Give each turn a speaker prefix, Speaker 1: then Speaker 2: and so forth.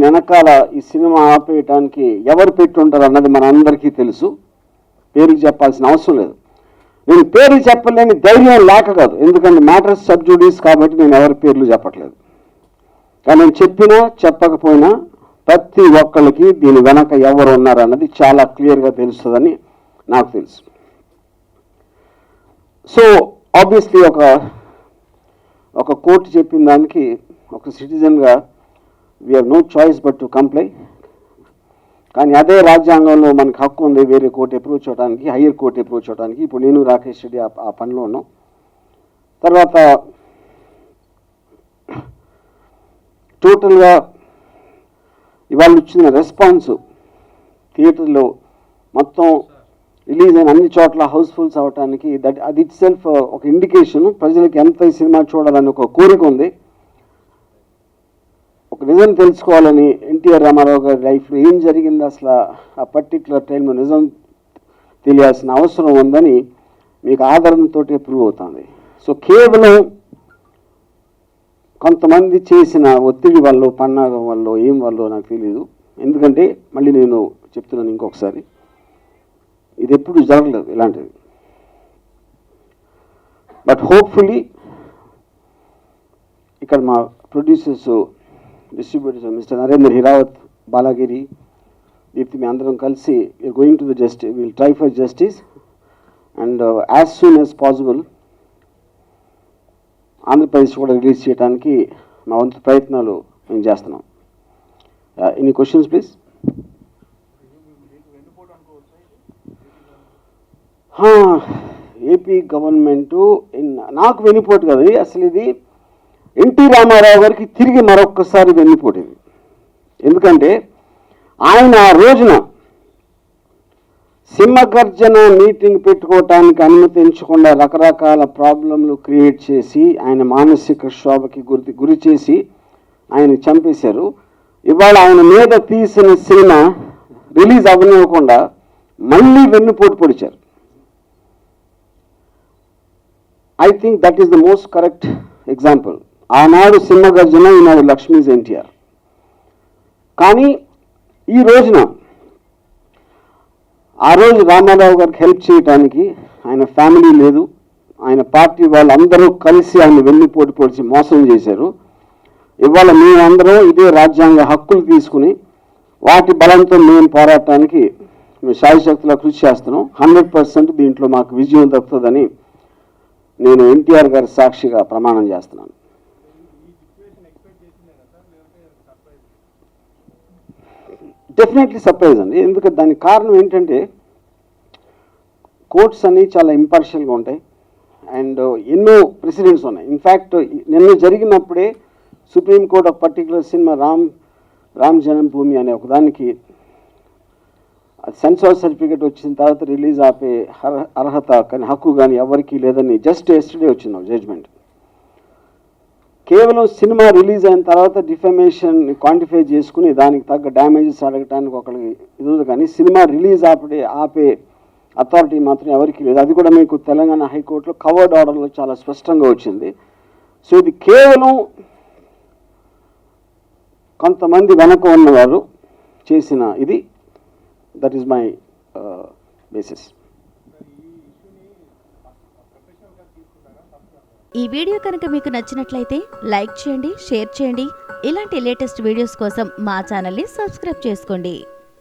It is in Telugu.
Speaker 1: వెనకాల ఈ సినిమా ఆపేయటానికి ఎవరు పెట్టుంటారు అన్నది మనందరికీ తెలుసు. పేరుకి చెప్పాల్సిన అవసరం లేదు. నేను పేరు చెప్పలేని ధైర్యం లేక కాదు, ఎందుకంటే మ్యాటర్స్ సబ్జుడీస్ కాబట్టి నేను ఎవరి పేర్లు చెప్పట్లేదు. కానీ నేను చెప్పినా చెప్పకపోయినా ప్రతి ఒక్కరికి దీని వెనక ఎవరు ఉన్నారన్నది చాలా క్లియర్గా తెలుస్తుందని నాకు తెలుసు. సో ఆబ్వియస్లీ ఒక కోర్టు చెప్పిన దానికి ఒక సిటిజన్గా we have no choice but to comply. కానీ అదే రాజ్యాంగంలో మనకు హక్కు ఉంది వేరే కోర్టు అప్రోచ్ అవడానికి, హయ్యర్ కోర్టు అప్రోచ్ అవడానికి. ఇప్పుడు నేను రాకేష్ రెడ్డి ఆ పనిలో ఉన్నాం. తర్వాత టోటల్గా ఇవాళ వచ్చిన రెస్పాన్స్ థియేటర్లో మొత్తం రిలీజ్ అయిన అన్ని చోట్ల హౌస్ఫుల్స్ అవటానికి అది ఇట్ సెల్ఫ్ ఒక ఇండికేషన్ ప్రజలకు ఎంత ఈ సినిమా చూడాలని ఒక కోరిక ఉంది. ఒక నిజం తెలుసుకోవాలని, ఎన్టీఆర్ రామారావు గారి లైఫ్లో ఏం జరిగింది అసలు ఆ పర్టికులర్ టైంలో నిజం తెలియాల్సిన అవసరం ఉందని మీకు ఆదరణతో ప్రూవ్ అవుతుంది. సో కేవలం కొంతమంది చేసిన ఒత్తిడి వల్ల, పన్నాగం వల్ల, ఏం వల్ల నాకు తెలియదు. ఎందుకంటే మళ్ళీ నేను చెప్తున్నాను ఇంకొకసారి, ఇది ఎప్పుడు జరగలేదు ఇలాంటిది. బట్ హోప్ఫుల్లీ ఇక్కడ మా producers, distributors mister Narendra Hirawat, Balagiri, Deepti, మీ అందరం కలిసి going to the justice, will try for justice and as soon as possible Andhra Pradesh కూడా రిలీజ్ చేయడానికి మా వంతు ప్రయత్నాలు మేము చేస్తున్నాం. Any questions please? AP government నాకు వెన్నుపోటు కదా, అసలు ఇది ఎన్టీ రామారావు గారికి తిరిగి మరొక్కసారి వెన్నుపోటు ఇది. ఎందుకంటే ఆయన ఆ రోజున సింహగర్జన మీటింగ్ పెట్టుకోవటానికి అనుమతించకుండా రకరకాల ప్రాబ్లంలు క్రియేట్ చేసి ఆయన మానసిక క్షోభకి గురి చేసి ఆయన చంపేశారు. ఇవాళ ఆయన మీద తీసిన సినిమా రిలీజ్ అవ్వనివ్వకుండా మళ్ళీ వెన్నుపోటు పొడిచారు. I think that is the most correct example. ఆనాడు సింహగర్జన, ఈనాడు లక్ష్మీస్ ఎన్టీఆర్. కానీ ఈ రోజున ఆ రోజు రామారావు గారికి హెల్ప్ చేయడానికి ఆయన ఫ్యామిలీ లేదు, ఆయన పార్టీ వాళ్ళందరూ కలిసి ఆయన వెన్నుపోటు పొడిచి మోసం చేశారు. ఇవాళ మేమందరం ఇదే రాజ్యాంగ హక్కులు తీసుకుని వాటి బలంతో మేము పోరాటానికి మేము శాయశక్తిలో కృషి చేస్తున్నాం. 100% దీంట్లో మాకు విజయం దక్కుతుందని నేను ఎన్టీఆర్ గారి సాక్షిగా ప్రమాణం చేస్తున్నాను. డెఫినెట్లీ సర్ప్రైజ్ అండి. ఎందుకంటే దానికి కారణం ఏంటంటే కోర్ట్స్ అన్నీ చాలా ఇంపార్షియల్గా ఉంటాయి అండ్ ఎన్నో ప్రెసిడెంట్స్ ఉన్నాయి. ఇన్ఫ్యాక్ట్ నిన్న జరిగినప్పుడే సుప్రీంకోర్టు ఒక పర్టికులర్ సినిమా రామ్ జన్మభూమి అనే ఒకదానికి సెన్సార్ సర్టిఫికేట్ వచ్చిన తర్వాత రిలీజ్ ఆపే అర్హత కానీ హక్కు కానీ ఎవరికి లేదని జస్ట్ ఎస్టర్డే వచ్చింది జడ్జ్మెంట్. కేవలం సినిమా రిలీజ్ అయిన తర్వాత డిఫమేషన్ క్వాంటిఫై చేసుకుని దానికి తగ్గ డ్యామేజెస్ అడగటానికి ఒకరికి ఇది, కానీ సినిమా రిలీజ్ ఆపే అథారిటీ మాత్రం ఎవరికి లేదు. అది కూడా మీకు తెలంగాణ హైకోర్టులో కవర్డ్ ఆర్డర్లో చాలా స్పష్టంగా వచ్చింది. సో ఇది కేవలం కొంతమంది వెనక ఉన్నవారు చేసిన ఇది. That is my basis.
Speaker 2: ఈ వీడియో కనుక మీకు నచ్చినట్లయితే లైక్ చేయండి, షేర్ చేయండి. ఇలాంటి లేటెస్ట్ వీడియోస్ కోసం మా ఛానల్ని సబ్స్క్రైబ్ చేసుకోండి.